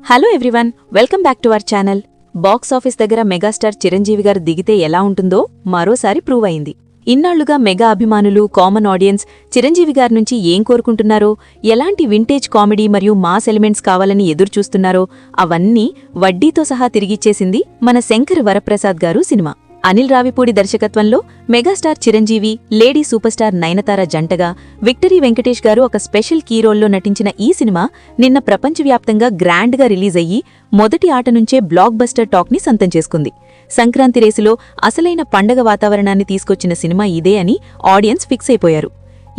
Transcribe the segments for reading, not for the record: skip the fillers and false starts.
Hello everyone, welcome back to our channel. Box office దగ్గర megastar Chiranjeevi గారు దిగితే ఎలా ఉంటుందో మరోసారి ప్రూవ్ అయింది. ఇన్నాళ్లుగా మెగా అభిమానులు, కామన్ ఆడియన్స్ చిరంజీవి గారి నుంచి ఏం కోరుకుంటున్నారో, ఎలాంటి వింటేజ్ కామెడీ మరియు మాస్ ఎలిమెంట్స్ కావాలని ఎదురుచూస్తున్నారో అవన్నీ వడ్డీతో సహా తిరిగిచ్చేసింది మన శంకర్ వరప్రసాద్ గారు సినిమా. అనిల్ రావిపూడి దర్శకత్వంలో megastar Chiranjeevi, lady super star Nayanthara జంటగా విక్టరీ వెంకటేష్ గారు ఒక స్పెషల్ కీ రోల్లో నటించిన ఈ సినిమా నిన్న ప్రపంచవ్యాప్తంగా గ్రాండ్గా రిలీజ్ అయ్యి మొదటి ఆట నుంచే బ్లాక్ బస్టర్ టాక్ని సొంతం చేసుకుంది. సంక్రాంతి రేసులో అసలైన పండగ వాతావరణాన్ని తీసుకొచ్చిన సినిమా ఇదే అని ఆడియన్స్ ఫిక్స్ అయిపోయారు.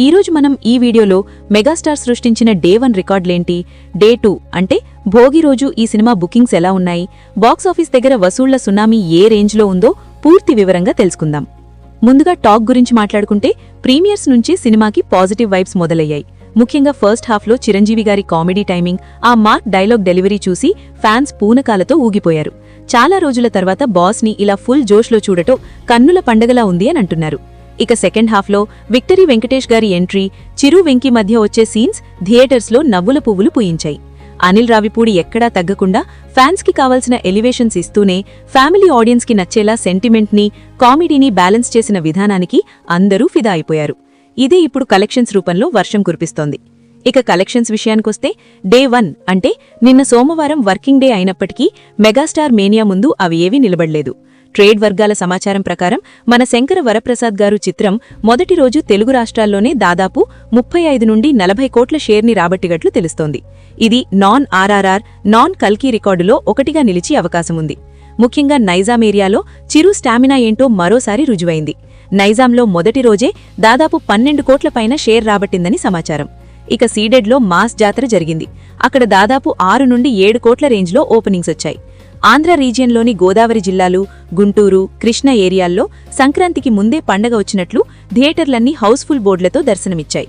ఈరోజు మనం ఈ వీడియోలో మెగాస్టార్ సృష్టించిన డే 1 రికార్డులేంటి, డే 2 అంటే భోగి రోజు ఈ సినిమా బుకింగ్స్ ఎలా ఉన్నాయి, బాక్సాఫీస్ దగ్గర వసూళ్ల సునామీ ఏ రేంజ్లో ఉందో పూర్తి వివరంగా తెలుసుకుందాం. ముందుగా టాక్ గురించి మాట్లాడుకుంటే ప్రీమియర్స్ నుంచి సినిమాకి పాజిటివ్ వైబ్స్ మొదలయ్యాయి. ముఖ్యంగా ఫస్ట్ హాఫ్లో చిరంజీవి గారి కామెడీ టైమింగ్, ఆ మార్క్ డైలాగ్ డెలివరీ చూసి ఫ్యాన్స్ పూనకాలతో ఊగిపోయారు. చాలా రోజుల తర్వాత బాస్ని ఇలా ఫుల్ జోష్లో చూడటం కన్నుల పండగలా ఉంది అని అంటున్నారు. ఇక సెకండ్ హాఫ్లో విక్టరీ వెంకటేష్ గారి ఎంట్రీ, చిరు వెంకీ మధ్య వచ్చే సీన్స్ థియేటర్స్లో నవ్వుల పువ్వులు పూయించాయి. అనిల్ రావిపూడి ఎక్కడా తగ్గకుండా ఫ్యాన్స్కి కావాల్సిన ఎలివేషన్స్ ఇస్తూనే ఫ్యామిలీ ఆడియన్స్కి నచ్చేలా సెంటిమెంట్ని, కామెడీని బ్యాలెన్స్ చేసిన విధానానికి అందరూ ఫిదా అయిపోయారు. ఇదే ఇప్పుడు కలెక్షన్స్ రూపంలో వర్షం కురిపిస్తోంది. ఇక కలెక్షన్స్ విషయానికొస్తే డే 1 అంటే నిన్న సోమవారం వర్కింగ్ డే అయినప్పటికీ మెగాస్టార్ మేనియా ముందు అవి ఏవీ నిలబడలేదు. ట్రేడ్ వర్గాల సమాచారం ప్రకారం మన శంకర వరప్రసాద్ గారు చిత్రం మొదటి రోజు తెలుగు రాష్ట్రాల్లోనే దాదాపు 35 నుండి 40 కోట్ల షేర్ని రాబట్టినట్లు తెలుస్తోంది. ఇది నాన్ ఆర్ఆర్ఆర్, నాన్ కల్కీ రికార్డులో ఒకటిగా నిలిచి అవకాశముంది. ముఖ్యంగా నైజాం ఏరియాలో చిరు స్టామినా ఏంటో మరోసారి రుజువైంది. నైజాంలో మొదటి రోజే దాదాపు 12 కోట్ల పైన షేర్ రాబట్టిందని సమాచారం. ఇక సీడెడ్లో మాస్ జాతర జరిగింది. అక్కడ దాదాపు 6 నుండి 7 కోట్ల రేంజ్లో ఓపెనింగ్స్ వచ్చాయి. ఆంధ్ర రీజియన్లోని గోదావరి జిల్లాలు, గుంటూరు, కృష్ణా ఏరియాల్లో సంక్రాంతికి ముందే పండగ వచ్చినట్లు థియేటర్లన్నీ హౌస్ఫుల్ బోర్డులతో దర్శనమిచ్చాయి.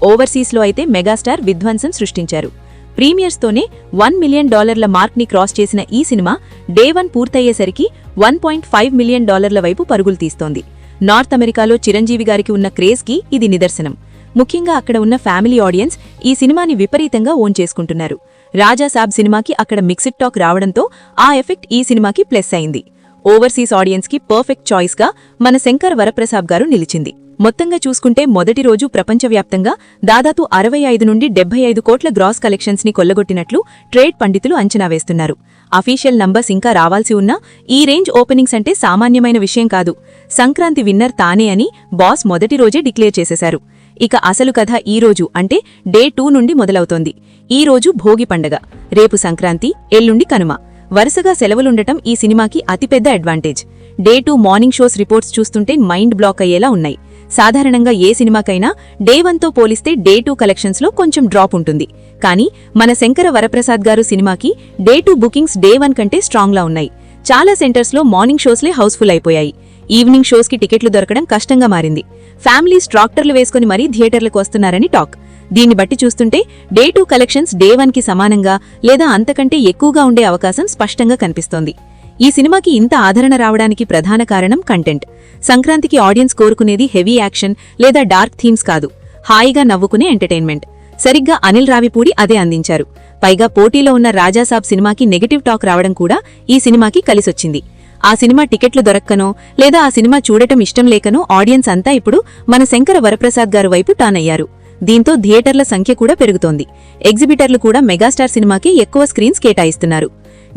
ఓవర్సీస్లో అయితే మెగాస్టార్ విధ్వంసం సృష్టించారు. ప్రీమియర్స్తోనే $1 మిలియన్ మార్క్ని క్రాస్ చేసిన ఈ సినిమా డే 1 పూర్తయ్యేసరికి $1.5 మిలియన్ వైపు పరుగులు తీస్తోంది. నార్త్ అమెరికాలో చిరంజీవి గారికి ఉన్న క్రేజ్కి ఇది నిదర్శనం. ముఖ్యంగా అక్కడ ఉన్న ఫ్యామిలీ ఆడియన్స్ ఈ సినిమాని విపరీతంగా ఓన్ చేసుకుంటున్నారు. రాజాసాబ్ సినిమాకి అక్కడ మిక్స్డ్ టాక్ రావడంతో ఆ ఎఫెక్ట్ ఈ సినిమాకి ప్లస్ అయింది. ఓవర్సీస్ ఆడియన్స్కి పర్ఫెక్ట్ చాయిస్గా మన శంకర్ వరప్రసాద్ గారు నిలిచింది. మొత్తంగా చూసుకుంటే మొదటి రోజు ప్రపంచవ్యాప్తంగా దాదాపు 65 నుండి 75 కోట్ల గ్రాస్ కలెక్షన్స్ని కొల్లగొట్టినట్లు ట్రేడ్ పండితులు అంచనా వేస్తున్నారు. అఫీషియల్ నంబర్స్ ఇంకా రావాల్సి ఉన్నా ఈ రేంజ్ ఓపెనింగ్స్ అంటే సామాన్యమైన విషయం కాదు. సంక్రాంతి విన్నర్ తానే అని బాస్ మొదటి రోజే డిక్లేర్ చేసేశారు. ఇక అసలు కథ ఈ రోజు అంటే డే 2 నుండి మొదలవుతోంది. ఈ రోజు భోగి పండగ, రేపు సంక్రాంతి, ఎల్లుండి కనుమ. వరుసగా సెలవులుండటం ఈ సినిమాకి అతిపెద్ద advantage. Day 2 morning shows reports చూస్తుంటే మైండ్ బ్లాక్ అయ్యేలా ఉన్నాయి. సాధారణంగా ఏ సినిమాకైనా డే 1తో పోలిస్తే డే 2 కలెక్షన్స్లో కొంచెం డ్రాప్ ఉంటుంది. కానీ మన శంకర వరప్రసాద్ గారు సినిమాకి డే 2 బుకింగ్స్ డే 1 కంటే స్ట్రాంగ్లా ఉన్నాయి. చాలా సెంటర్స్లో మార్నింగ్ షోస్లే హౌస్ఫుల్ అయిపోయాయి. ఈవినింగ్ షోస్కి టికెట్లు దొరకడం కష్టంగా మారింది. ఫ్యామిలీస్ ట్రాక్టర్లు వేసుకుని మరీ థియేటర్లకు వస్తున్నారని టాక్. దీన్ని బట్టి చూస్తుంటే డే 2 కలెక్షన్స్ డే 1కి సమానంగా లేదా అంతకంటే ఎక్కువగా ఉండే అవకాశం స్పష్టంగా కనిపిస్తోంది. ఈ సినిమాకి ఇంత ఆదరణ రావడానికి ప్రధాన కారణం కంటెంట్. సంక్రాంతికి ఆడియన్స్ కోరుకునేది హెవీ యాక్షన్ లేదా డార్క్ థీమ్స్ కాదు, హాయిగా నవ్వుకునే ఎంటర్టైన్మెంట్. సరిగ్గా అనిల్ రావిపూడి అదే అందించారు. పైగా పోటీలో ఉన్న రాజాసాబ్ సినిమాకి నెగటివ్ టాక్ రావడం కూడా ఈ సినిమాకి కలిసొచ్చింది. ఆ సినిమా టికెట్లు దొరక్కనో లేదా ఆ సినిమా చూడటం ఇష్టం లేకనో ఆడియన్స్ అంతా ఇప్పుడు మన శంకర వరప్రసాద్ గారు వైపు టర్న్ అయ్యారు. దీంతో థియేటర్ల సంఖ్య కూడా పెరుగుతోంది. ఎగ్జిబిటర్లు కూడా మెగాస్టార్ సినిమాకి ఎక్కువ స్క్రీన్స్ కేటాయిస్తున్నారు.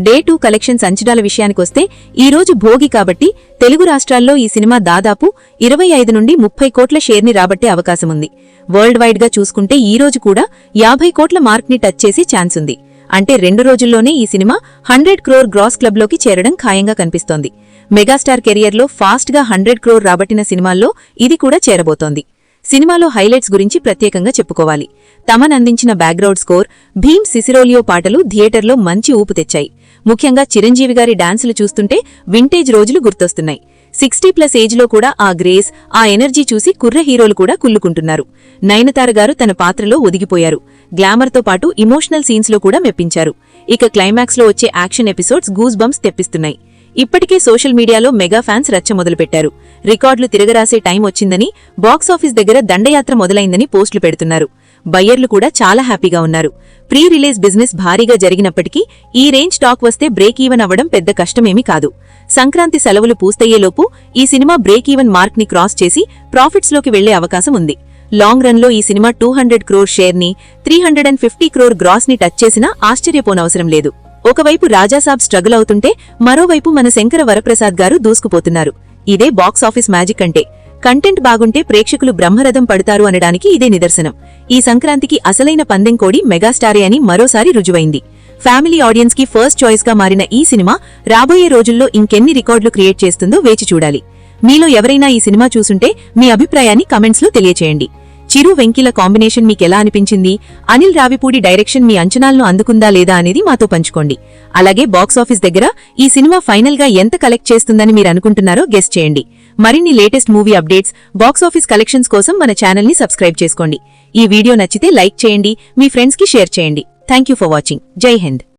డే 2 కలెక్షన్స్ అంచనాల విషయానికొస్తే ఈ రోజు భోగి కాబట్టి తెలుగు రాష్ట్రాల్లో ఈ సినిమా దాదాపు 25 నుండి 30 కోట్ల షేర్ని రాబట్టే అవకాశముంది. వరల్డ్ వైడ్గా చూసుకుంటే ఈ రోజు కూడా 50 కోట్ల మార్క్ని టచ్ చేసి ఛాన్స్ ఉంది. అంటే 2 రోజుల్లోనే ఈ సినిమా 100 క్రోర్ గ్రాస్ క్లబ్లోకి చేరడం ఖాయంగా కనిపిస్తోంది. మెగాస్టార్ కెరియర్లో ఫాస్ట్గా 100 క్రోర్ రాబట్టిన సినిమాల్లో ఇది కూడా చేరబోతోంది. సినిమాలో హైలైట్స్ గురించి ప్రత్యేకంగా చెప్పుకోవాలి. తమన్ అందించిన బ్యాక్గ్రౌండ్ స్కోర్, భీమ్ సిసిరోలియో పాటలు థియేటర్లో మంచి ఊపు తెచ్చాయి. ముఖ్యంగా చిరంజీవి గారి డాన్సులు చూస్తుంటే వింటేజ్ రోజులు గుర్తొస్తున్నాయి. 60+ ఏజ్లో కూడా ఆ గ్రేస్, ఆ ఎనర్జీ చూసి కుర్ర హీరోలు కూడా కుల్లుకుంటున్నారు. నయనతార గారు తన పాత్రలో ఒదిగిపోయారు. గ్లామర్తో పాటు ఇమోషనల్ సీన్స్లో కూడా మెప్పించారు. ఇక క్లైమాక్స్లో వచ్చే యాక్షన్ ఎపిసోడ్స్ గూస్ బంప్స్ తెప్పిస్తున్నాయి. ఇప్పటికే సోషల్ మీడియాలో మెగా ఫ్యాన్స్ రచ్చ మొదలుపెట్టారు. రికార్డులు తిరగరాసే టైం వచ్చిందని, బాక్సాఫీస్ దగ్గర దండయాత్ర మొదలైందని పోస్టులు పెడుతున్నారు. బయ్యర్లు కూడా చాలా హ్యాపీగా ఉన్నారు. ప్రీ రిలీజ్ బిజినెస్ భారీగా జరిగినప్పటికీ ఈ రేంజ్ టాక్ వస్తే బ్రేక్ ఈవెన్ అవ్వడం పెద్ద కష్టమేమీ కాదు. సంక్రాంతి సెలవులు పూస్తయ్యేలోపు ఈ సినిమా బ్రేక్ ఈవెన్ మార్క్ ని క్రాస్ చేసి ప్రాఫిట్స్లోకి వెళ్లే అవకాశం ఉంది. లాంగ్ రన్ లో ఈ సినిమా 200 క్రోర్ షేర్ ని 350 క్రోర్ గ్రాస్ ని టచ్ చేసినా ఆశ్చర్యపోనవసరం లేదు. ఒకవైపు రాజాసాబ్ స్ట్రగుల్ అవుతుంటే మరోవైపు మన శంకర వరప్రసాద్ గారు దూసుకుపోతున్నారు. ఇదే బాక్సాఫీస్ మ్యాజిక్ అంటే. కంటెంట్ బాగుంటే ప్రేక్షకులు బ్రహ్మరథం పడతారు అనడానికి ఇదే నిదర్శనం. ఈ సంక్రాంతికి అసలైన పందెంకోడి మెగాస్టారే అని మరోసారి రుజువైంది. ఫ్యామిలీ ఆడియన్స్ కి ఫస్ట్ చాయిస్ గా మారిన ఈ సినిమా రాబోయే రోజుల్లో ఇంకెన్ని రికార్డులు క్రియేట్ చేస్తుందో వేచి చూడాలి. మీలో ఎవరైనా ఈ సినిమా చూసుంటే మీ అభిప్రాయాన్ని కమెంట్స్ లో తెలియచేయండి. చిరు వెంకిల కాంబినేషన్ మీకెలా అనిపించింది? అనిల్ రావిపూడి డైరెక్షన్ మీ అంచనాలను అందుకుందా లేదా అనేది మాతో పంచుకోండి. అలాగే బాక్సాఫీస్ దగ్గర ఈ సినిమా ఫైనల్ గా ఎంత కలెక్ట్ చేస్తుందని మీరు అనుకుంటున్నారో గెస్ చేయండి. మరిన్ని latest movie updates, box office collections కోసం మన ఛానల్ ని సబ్స్క్రైబ్ చేసుకోండి. ఈ వీడియో నచ్చితే లైక్ చేయండి, మీ ఫ్రెండ్స్ కి షేర్ చేయండి. Thank you for watching. జై హింద్.